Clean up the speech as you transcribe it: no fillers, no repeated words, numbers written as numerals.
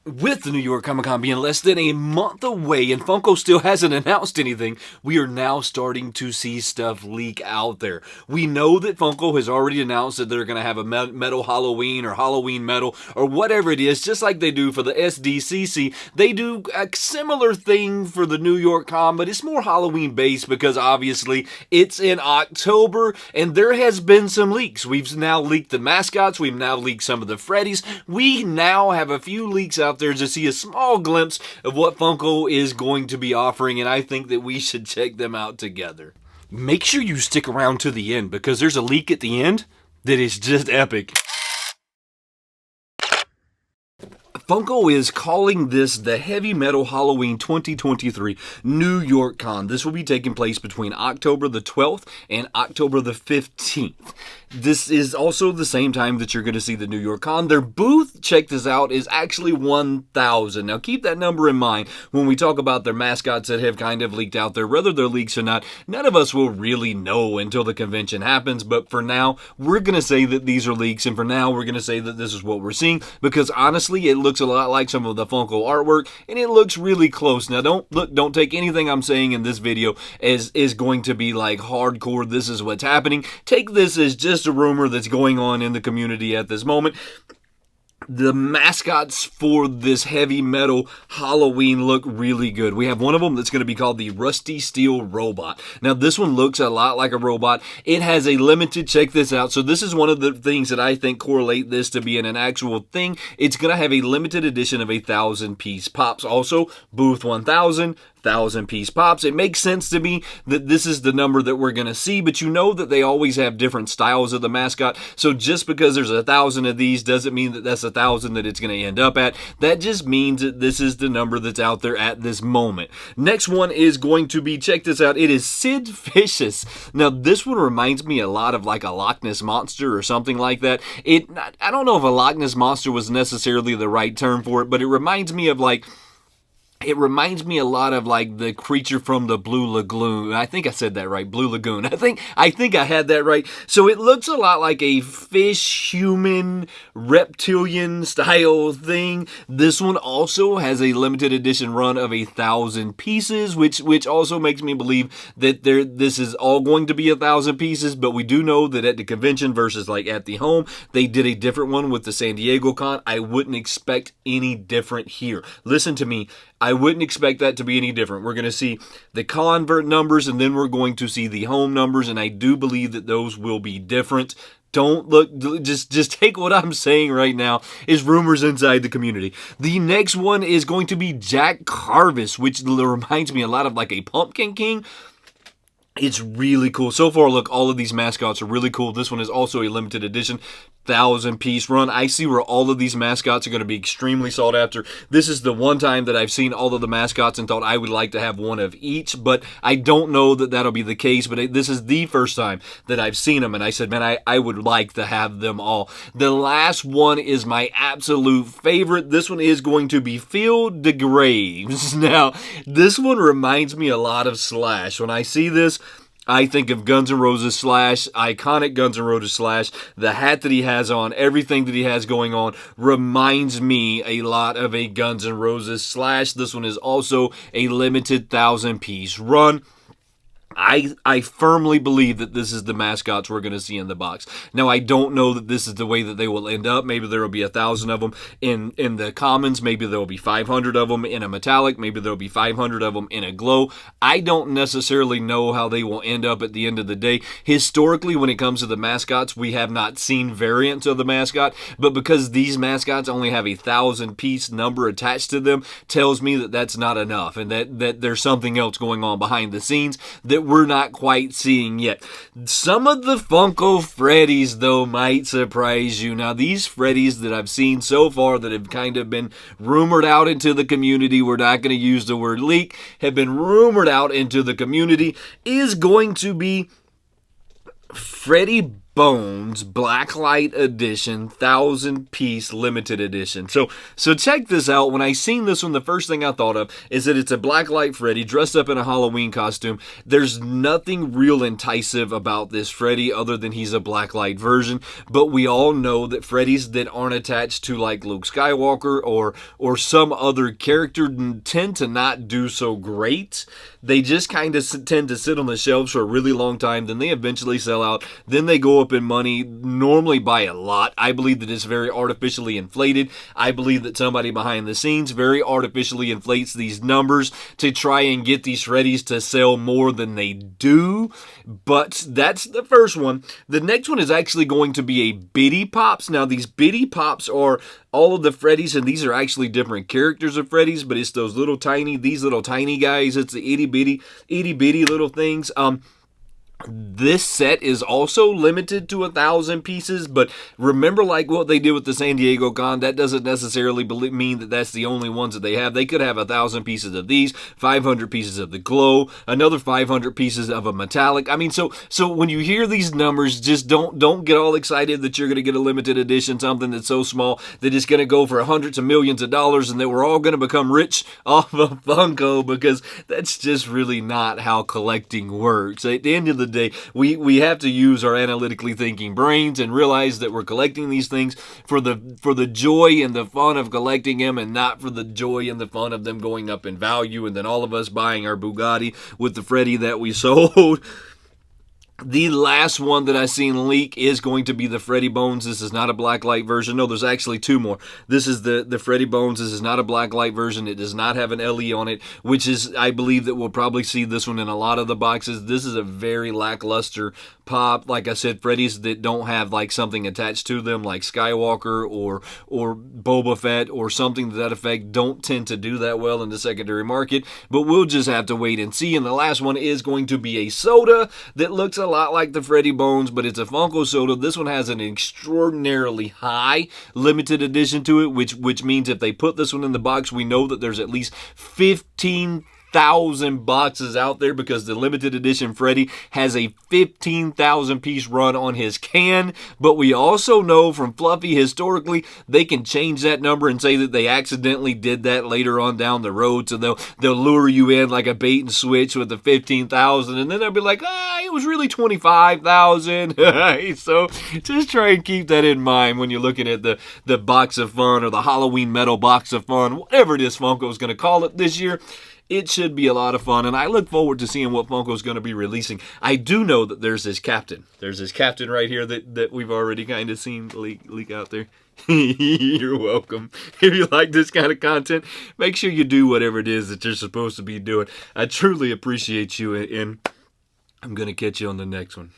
With the New York Comic Con being less than a month away and Funko still hasn't announced anything, we are now starting to see stuff leak out there. We know that Funko has already announced that they're going to have a metal Halloween or Halloween metal or whatever it is, just like they do for the SDCC. They do a similar thing for the New York Con, but it's more Halloween based because obviously it's in October and there has been some leaks. We've now leaked the mascots, we've now leaked some of the Freddies. We now have a few leaks out there to see a small glimpse of what Funko is going to be offering, and I think that we should check them out together. Make sure you stick around to the end because there's a leak at the end that is just epic. Funko is calling this the Heavy Metal Halloween 2023 New York Con. This will be taking place between October the 12th and October the 15th. This is also the same time that you're going to see the New York Con. Their booth, check this out, is actually 1,000. Now keep that number in mind when we talk about their mascots that have kind of leaked out there. Whether they're leaks or not, none of us will really know until the convention happens. But for now, we're going to say that these are leaks. And for now, we're going to say that this is what we're seeing. Because honestly, it looks a lot like some of the Funko artwork. And it looks really close. Now don't take anything I'm saying in this video as is going to be like hardcore. This is what's happening. Take this as just a rumor that's going on in the community at this moment. The mascots for this heavy metal Halloween look really good. We have one of them that's going to be called the Rusty Steel Robot. Now, this one looks a lot like a robot. It has a limited, check this out. So this is one of the things that I think correlate this to being an actual thing. It's going to have a limited edition of 1,000-piece pops. Also, booth 1,000. 1,000-piece pops. It makes sense to me that this is the number that we're going to see, but you know that they always have different styles of the mascot, so just because there's 1,000 of these doesn't mean that that's 1,000 that it's going to end up at. That just means that this is the number that's out there at this moment. Next one is going to be, check this out, it is Sid Vicious. Now, this one reminds me a lot of like a Loch Ness Monster or something like that. I don't know if a Loch Ness Monster was necessarily the right term for it, but it reminds me of like, it reminds me a lot of like the creature from the Blue Lagoon. I think I said that right, Blue Lagoon. I think I had that right. So it looks a lot like a fish, human, reptilian style thing. This one also has a limited edition run of 1,000 pieces, which also makes me believe that this is all going to be 1,000 pieces. But we do know that at the convention versus like at the home, they did a different one with the San Diego Con. I wouldn't expect any different here. Listen to me. I wouldn't expect that to be any different. We're going to see the convert numbers and then we're going to see the home numbers, and I do believe that those will be different. Don't look, just take what I'm saying right now is rumors inside the community. The next one is going to be Jack Carvis, which reminds me a lot of like a Pumpkin King. It's really cool. So far, look, all of these mascots are really cool. This one is also a limited edition 1,000-piece run. I see where all of these mascots are going to be extremely sought after. This is the one time that I've seen all of the mascots and thought I would like to have one of each, but I don't know that that'll be the case, but this is the first time that I've seen them, and I said, man, I would like to have them all. The last one is my absolute favorite. This one is going to be Phil DeGraves. Now, this one reminds me a lot of Slash. When I see this, I think of Guns N' Roses Slash, iconic Guns N' Roses Slash. The hat that he has on, everything that he has going on reminds me a lot of a Guns N' Roses Slash. This one is also a limited 1,000-piece run. I firmly believe that this is the mascots we're going to see in the box. Now, I don't know that this is the way that they will end up. Maybe there will be 1,000 of them in the commons. Maybe there will be 500 of them in a metallic. Maybe there will be 500 of them in a glow. I don't necessarily know how they will end up at the end of the day. Historically, when it comes to the mascots, we have not seen variants of the mascot, but because these mascots only have 1,000-piece number attached to them, tells me that that's not enough and that there's something else going on behind the scenes that we're not quite seeing yet. Some of the Funko Freddies, though, might surprise you. Now, these Freddies that I've seen so far that have kind of been rumored out into the community, we're not going to use the word leak, have been rumored out into the community, is going to be Freddy Bones Blacklight Edition 1,000-piece limited edition. So check this out. When I seen this one, the first thing I thought of is that it's a Blacklight Freddy dressed up in a Halloween costume. There's nothing real enticing about this Freddy other than he's a Blacklight version, but we all know that Freddys that aren't attached to like Luke Skywalker or some other character tend to not do so great. They just kind of tend to sit on the shelves for a really long time, then they eventually sell out, then they go up in money, normally by a lot. I believe that it's very artificially inflated. I believe that somebody behind the scenes very artificially inflates these numbers to try and get these Freddys to sell more than they do. But that's the first one. The next one is actually going to be a Bitty Pops. Now, these Bitty Pops are all of the Freddys, and these are actually different characters of Freddys, but it's these little tiny guys. It's the itty bitty little things. This set is also limited to 1,000 pieces, but remember like what they did with the San Diego Con, that doesn't necessarily mean that that's the only ones that they have. They could have 1,000 pieces of these, 500 pieces of the glow, another 500 pieces of a metallic. I mean, so when you hear these numbers, just don't get all excited that you're going to get a limited edition, something that's so small that it's going to go for hundreds of millions of dollars and that we're all going to become rich off of Funko, because that's just really not how collecting works. At the end of the day, we have to use our analytically thinking brains and realize that we're collecting these things for the joy and the fun of collecting them, and not for the joy and the fun of them going up in value and then all of us buying our Bugatti with the Freddy that we sold. The last one that I seen leak is going to be the Freddy Bones. This is not a Blacklight version. No, there's actually two more. This is the Freddy Bones. This is not a Blacklight version. It does not have an LE on it, which is, I believe that we'll probably see this one in a lot of the boxes. This is a very lackluster pop. Like I said, Freddys that don't have like something attached to them, like Skywalker or Boba Fett or something to that effect, don't tend to do that well in the secondary market. But we'll just have to wait and see. And the last one is going to be a soda that looks a lot like the Freddy Bones, but it's a Funko soda. This one has an extraordinarily high limited edition to it, which means if they put this one in the box, we know that there's at least 15,000 boxes out there, because the limited edition Freddy has a 15,000 piece run on his can. But we also know from Fluffy, historically, they can change that number and say that they accidentally did that later on down the road, so they'll lure you in like a bait and switch with the 15,000, and then they'll be like, it was really 25,000. So just try and keep that in mind when you're looking at the box of fun, or the Halloween metal box of fun, whatever it is Funko's going to call it this year. It should be a lot of fun, and I look forward to seeing what Funko's going to be releasing. I do know that there's this captain. There's this captain right here that we've already kind of seen leak out there. You're welcome. If you like this kind of content, make sure you do whatever it is that you're supposed to be doing. I truly appreciate you, and I'm going to catch you on the next one.